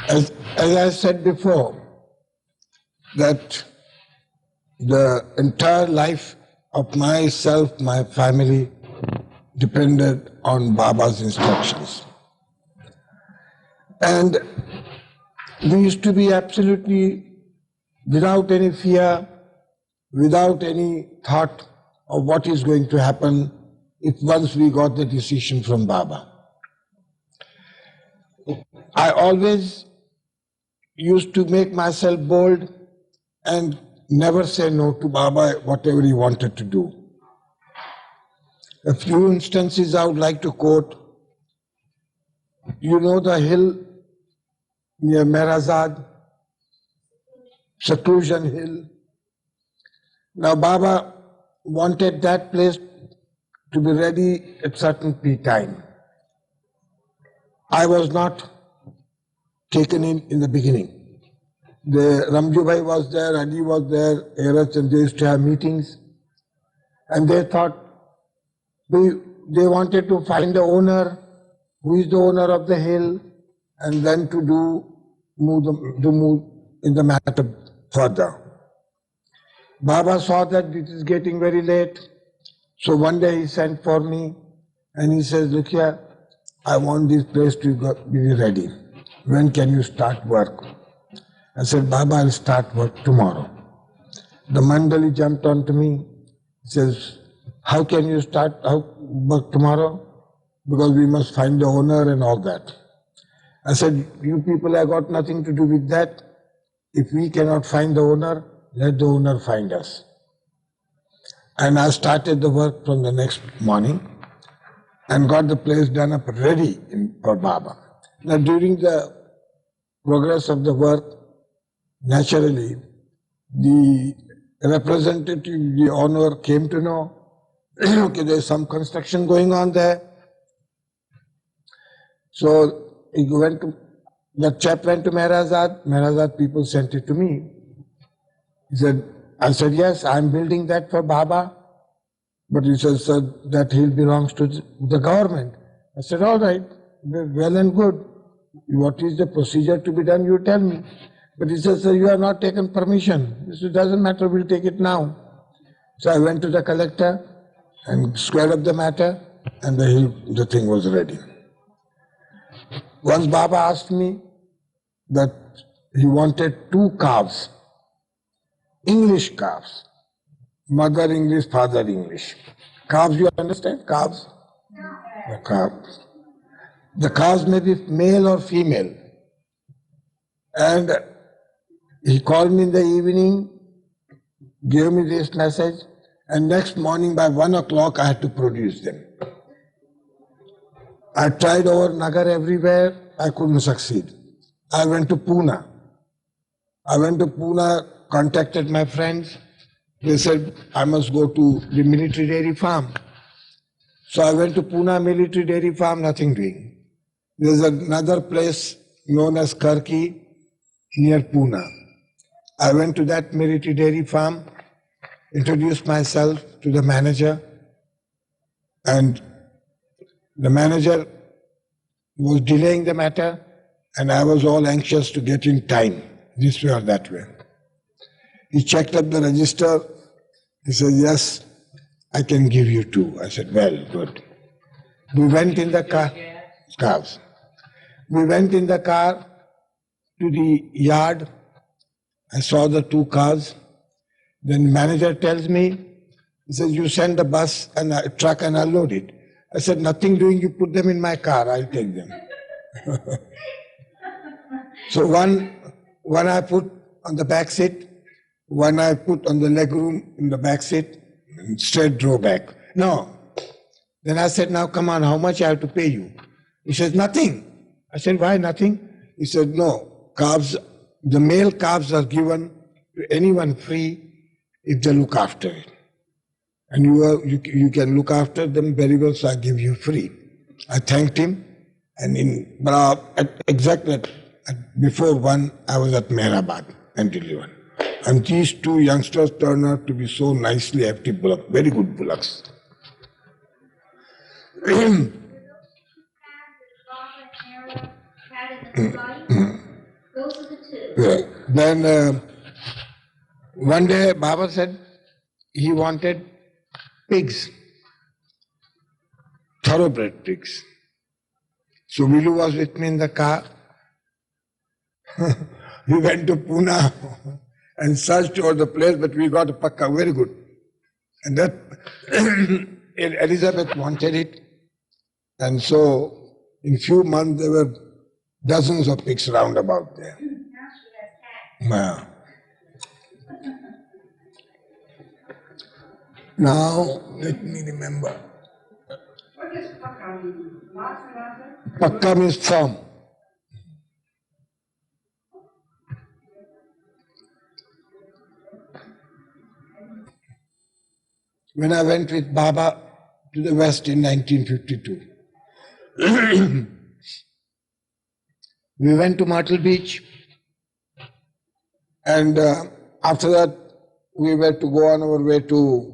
As I said before, that the entire life of myself, my family, depended on Baba's instructions. And we used to be absolutely without any fear, without any thought of what is going to happen if once we got the decision from Baba. I always used to make myself bold and never say no to Baba, whatever he wanted to do. A few instances I would like to quote. You know the hill near Meherazad, Seclusion Hill. Now Baba wanted that place to be ready at certain time. I was not taken in the beginning. The Ramju Bhai was there, Ali was there, Eras, and they used to have meetings. And they thought, they wanted to find the owner, who is the owner of the hill, and then to move in the matter further. Baba saw that it is getting very late. So one day he sent for me and he says, look here, I want this place to be ready. When can you start work? I said, Baba, I'll start work tomorrow. The Mandali jumped onto me. He says, how can you start work tomorrow? Because we must find the owner and all that. I said, you people have got nothing to do with that. If we cannot find the owner, let the owner find us. And I started the work from the next morning and got the place done up ready for Baba. Now during the progress of the work, naturally, the representative, the owner came to know, okay, there's some construction going on there. So he went to, the chap went to Meherazad people sent it to me. He said, I said, yes, I'm building that for Baba. But he said, sir, that hill belongs to the government. I said, all right, well and good. What is the procedure to be done, you tell me. But he said, sir, you have not taken permission. He said, doesn't matter, we'll take it now. So I went to the collector and squared up the matter, and the thing was ready. Once Baba asked me that he wanted 2 calves, English calves, mother English, father English. Calves, you understand? Calves? The calves. The calves may be male or female. And he called me in the evening, gave me this message, and next morning by 1 o'clock I had to produce them. I tried over Nagar everywhere, I couldn't succeed. I went to Pune. Contacted my friends. They said, I must go to the military dairy farm. So I went to Pune military dairy farm, nothing doing. There's another place known as Karki near Pune. I went to that military dairy farm, introduced myself to the manager, and the manager was delaying the matter, and I was all anxious to get in time, this way or that way. He checked up the register. He said, yes, I can give you 2. I said, well, good. We went in the cars. We went in the car to the yard. I saw the 2 cars. Then the manager tells me, he says, you send a bus and a truck and I'll load it. I said, nothing doing, you put them in my car, I'll take them. So one I put on the back seat, one I put on the legroom in the back seat, and straight drove back. No. Then I said, now come on, how much I have to pay you? He says, nothing. I said, why nothing? He said, no, calves, the male calves are given to anyone free if they look after it. And you can look after them very well, so I give you free. I thanked him, and before 1, I was at Meherabad until 11. And these 2 youngsters turned out to be so nicely active bullocks, very good bullocks. Yeah. Then one day Baba said he wanted pigs, thoroughbred pigs. So Vilu was with me in the car. We went to Pune and searched over the place, but we got a pakka, very good. And that Elizabeth wanted it. And so in few months there were dozens of pigs round about there. Yeah. Now, let me remember. What does pakka mean? Pakka means firm. When I went with Baba to the West in 1952, we went to Myrtle Beach, and after that we were to go on our way to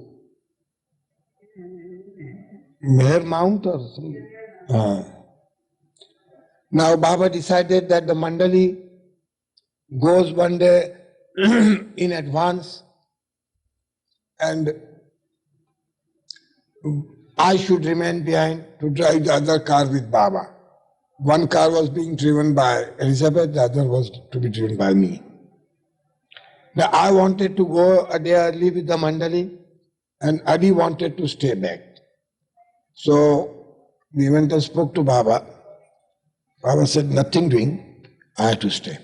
Meher Mount or something. Now Baba decided that the Mandali goes one day in advance and I should remain behind to drive the other car with Baba. One car was being driven by Elizabeth, the other was to be driven by me. Now I wanted to go a day early with the Mandali and Adi wanted to stay back. So we went and spoke to Baba. Baba said, nothing doing, I have to stay.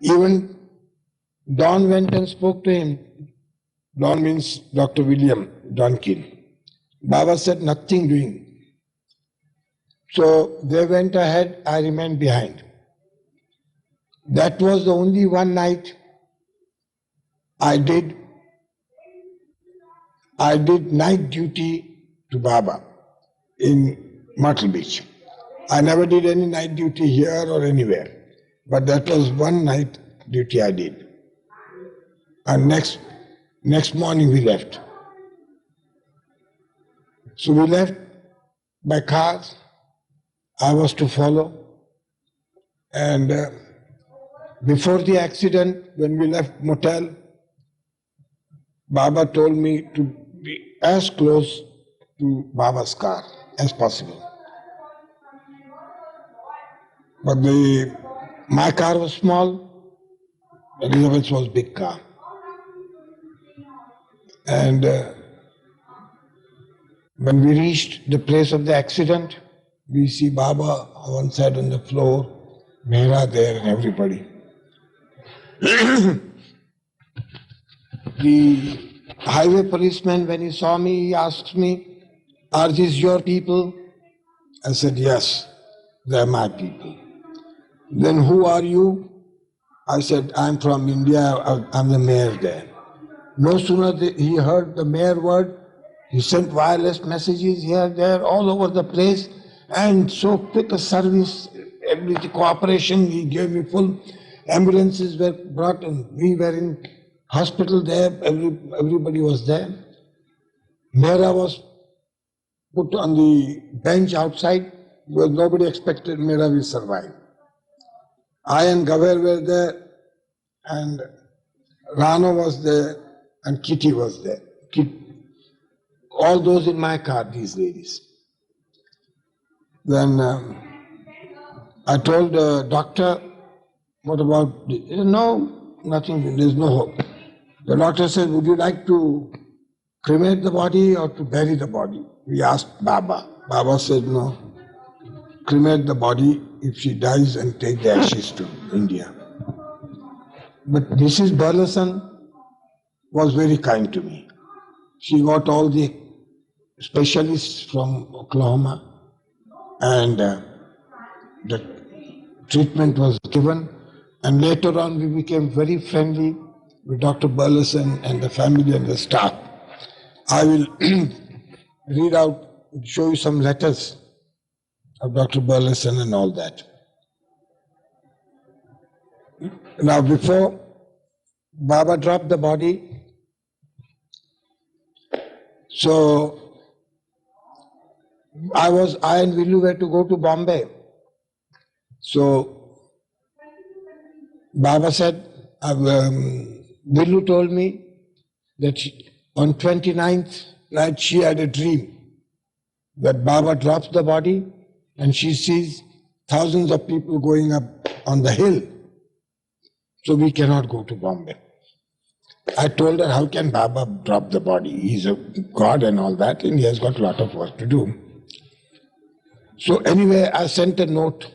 Even Don went and spoke to him. Don means Dr. William Donkin. Baba said, nothing doing. So they went ahead, I remained behind. That was the only one night I did night duty to Baba in Myrtle Beach. I never did any night duty here or anywhere, but that was one night duty I did. And next morning we left. So we left by cars. I was to follow. And before the accident, when we left motel, Baba told me to be as close to Baba's car as possible. But my car was small, Elizabeth's was big car. And when we reached the place of the accident, we see Baba on one side on the floor, Mehra there and everybody. The highway policeman, when he saw me, he asked me, are these your people? I said, yes, they're my people. Then who are you? I said, I'm from India, I'm the mayor there. No sooner he heard the mayor word, he sent wireless messages here, there, all over the place, and so quick a service, every cooperation, he gave me full. Ambulances were brought and we were in hospital there, everybody was there. Mehra was put on the bench outside because nobody expected Mehra will survive. I and Gaver were there and Rano was there and Kitty was there. All those in my car, these ladies. Then I told the doctor, what about, no, nothing, there's no hope. The doctor said, would you like to cremate the body or to bury the body? We asked Baba. Baba said, no, cremate the body if she dies and take the ashes to India. But Mrs. Burleson was very kind to me. She got all the specialists from Oklahoma and the treatment was given. And later on we became very friendly with Dr. Burleson and the family and the staff. I will read out, show you some letters of Dr. Burleson and all that. Now before Baba dropped the body, so I and Vilu were to go to Bombay. So Baba said, Billu told me that on 29th night she had a dream that Baba drops the body and she sees thousands of people going up on the hill. So we cannot go to Bombay. I told her, how can Baba drop the body? He's a god and all that, and he has got a lot of work to do. So anyway, I sent a note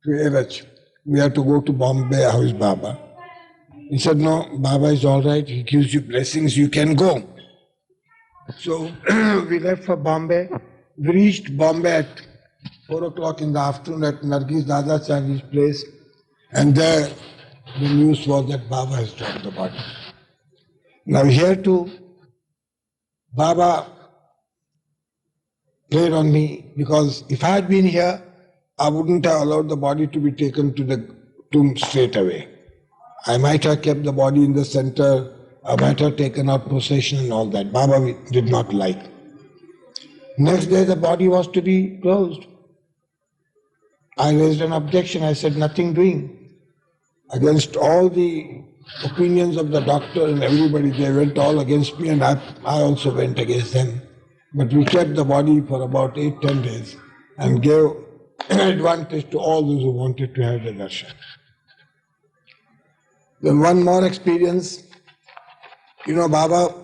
to Eraj. We have to go to Bombay, how is Baba? He said, no, Baba is all right. He gives you blessings, you can go. So we left for Bombay. We reached Bombay at 4 o'clock in the afternoon at Nargis Dada Chandi's place. And there the news was that Baba has dropped the body. Now here too, Baba played on me, because if I had been here, I wouldn't have allowed the body to be taken to the tomb straight away. I might have kept the body in the center, I might have taken out procession and all that. Baba did not like. Next day the body was to be closed. I raised an objection. I said, nothing doing. Against all the opinions of the doctor and everybody, they went all against me, and I also went against them. But we kept the body for about 8-10 days and gave advantage to all those who wanted to have the darshan. Then one more experience. Baba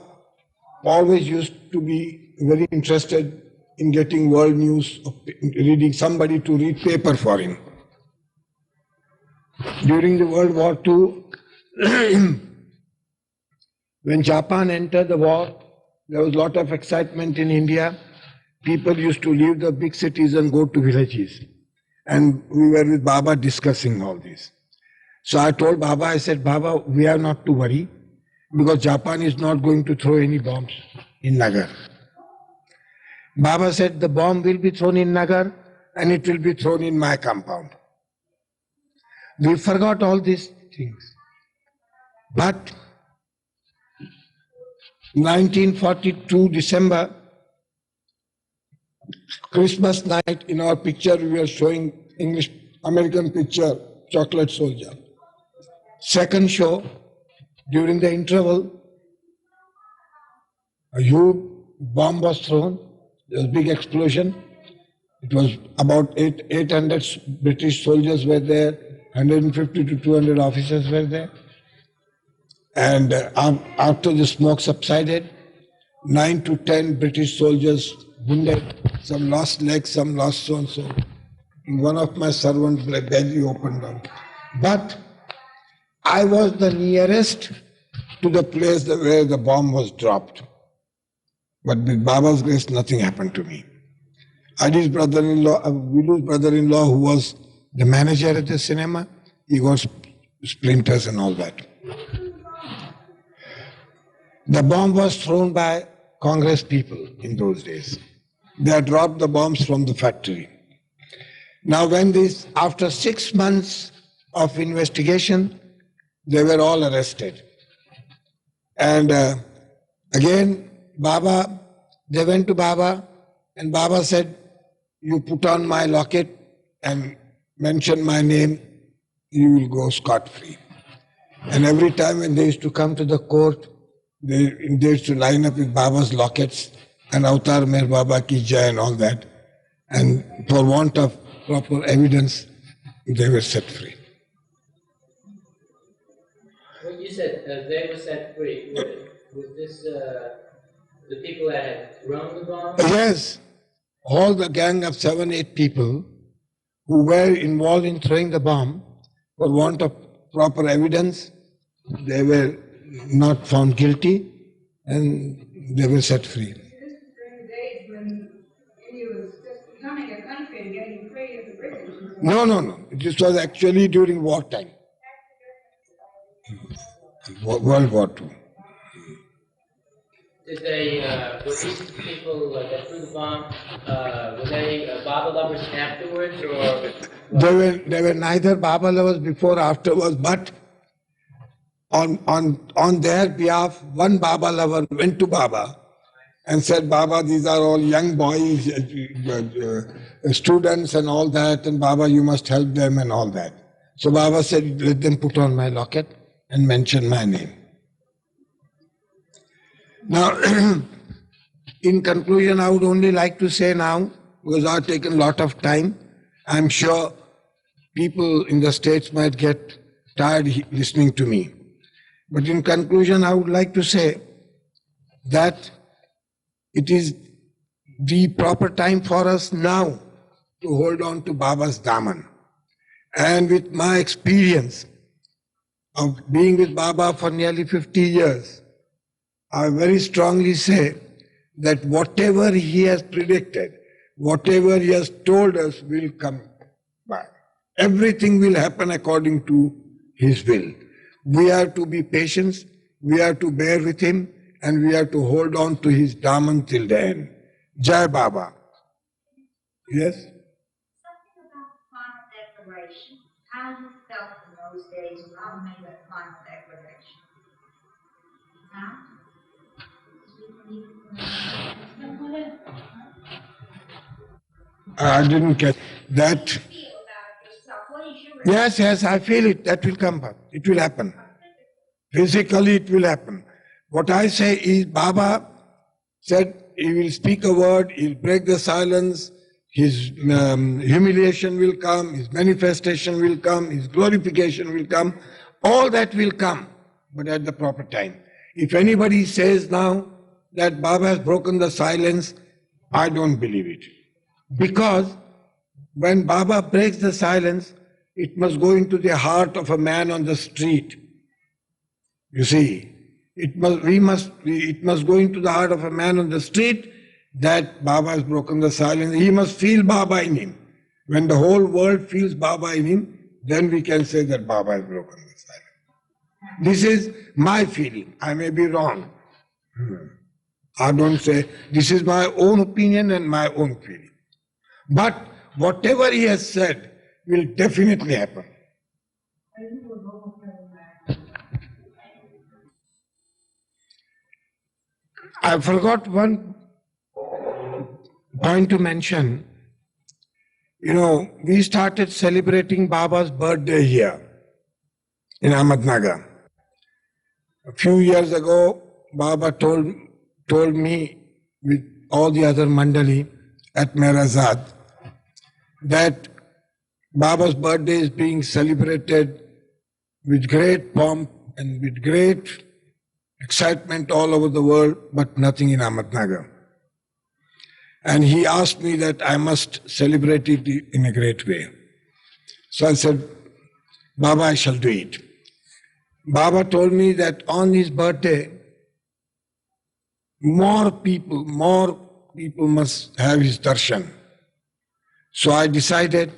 always used to be very interested in getting world news, reading somebody to read paper for him. During the World War II, when Japan entered the war, there was a lot of excitement in India. People used to leave the big cities and go to villages. And we were with Baba discussing all this. So I told Baba, I said, Baba, we are not to worry, because Japan is not going to throw any bombs in Nagar. Baba said, the bomb will be thrown in Nagar and it will be thrown in my compound. We forgot all these things. But 1942 December, Christmas night, in our picture we were showing American picture, Chocolate Soldier. Second show, during the interval, a huge bomb was thrown. There was a big explosion. It was about 800 British soldiers were there, 150 to 200 officers were there. And after the smoke subsided, 9 to 10 British soldiers wounded, some lost legs, some lost so and so. One of my servants' belly opened up. But I was the nearest to the place where the bomb was dropped. But with Baba's grace, nothing happened to me. Adi's brother-in-law, Vilu's brother-in-law, who was the manager at the cinema, he got splinters and all that. The bomb was thrown by Congress people in those days. They had dropped the bombs from the factory. Now after 6 months of investigation, they were all arrested. And again, they went to Baba, and Baba said, you put on my locket and mention my name, you will go scot-free. And every time when they used to come to the court, they used to line up with Baba's lockets and Avatar Meher Baba ki jai and all that. And for want of proper evidence, they were set free. When you said they were set free, was this the people that had thrown the bomb? Yes. All the gang of 7-8 people who were involved in throwing the bomb, for want of proper evidence, they were not found guilty and they were set free. This is during the days when India was just becoming a country and getting free of the British. No. This was actually during wartime. World War II. Did were these people that threw the bomb, were they Baba lovers afterwards, or? They were neither Baba lovers before or afterwards, but on their behalf, one Baba lover went to Baba and said, Baba, these are all young boys, students and all that, and Baba, you must help them and all that. So Baba said, let them put on my locket and mention my name. Now, in conclusion, I would only like to say now, because I've taken a lot of time, I'm sure people in the States might get tired listening to me. But in conclusion, I would like to say that it is the proper time for us now to hold on to Baba's Daman. And with my experience of being with Baba for nearly 50 years, I very strongly say that whatever he has predicted, whatever he has told us will come by. Everything will happen according to his will. We are to be patient, we are to bear with him, and we are to hold on to his Daman till the end. Jai Baba. Yes? Something about the final declaration. How you felt in those days when Baba made that final declaration? How? I didn't catch that. How do you feel about yourself? What is your Yes, I feel it. That will come back. It will happen. Physically, it will happen. What I say is, Baba said he will speak a word, he'll break the silence, his humiliation will come, his manifestation will come, his glorification will come. All that will come, but at the proper time. If anybody says now that Baba has broken the silence, I don't believe it. Because when Baba breaks the silence, it must go into the heart of a man on the street. You see, it must go into the heart of a man on the street that Baba has broken the silence. He must feel Baba in him. When the whole world feels Baba in him, then we can say that Baba has broken the silence. This is my feeling. I may be wrong. I don't say, this is my own opinion and my own feeling. But whatever he has said will definitely happen. I forgot one point to mention. You know, we started celebrating Baba's birthday here in Ahmednagar. A few years ago, Baba told me with all the other Mandali at Meherazad that Baba's birthday is being celebrated with great pomp and with great excitement all over the world, but nothing in Ahmednagar. And he asked me that I must celebrate it in a great way. So I said, Baba, I shall do it. Baba told me that on his birthday, more people must have his darshan. So I decided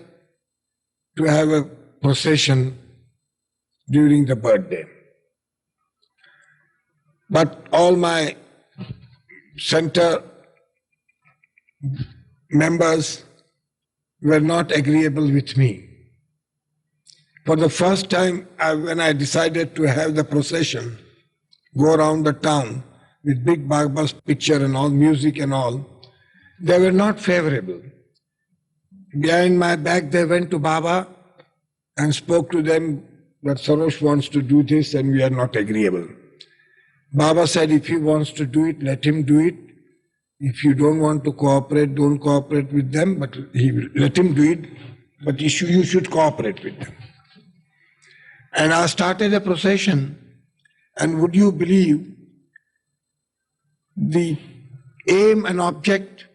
to have a procession during the birthday. But all my center members were not agreeable with me. For the first time, when I decided to have the procession go around the town with big Baba's picture and all, music and all, they were not favorable. Behind my back, they went to Baba and spoke to them that Sarosh wants to do this and we are not agreeable. Baba said, if he wants to do it, let him do it. If you don't want to cooperate, don't cooperate with them, but let him do it, but you should cooperate with them. And I started a procession, and would you believe, the aim and object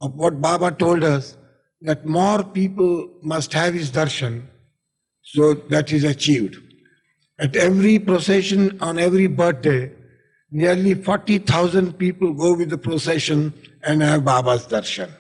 of what Baba told us, that more people must have his darshan, so that is achieved. At every procession, on every birthday, nearly 40,000 people go with the procession and have Baba's darshan.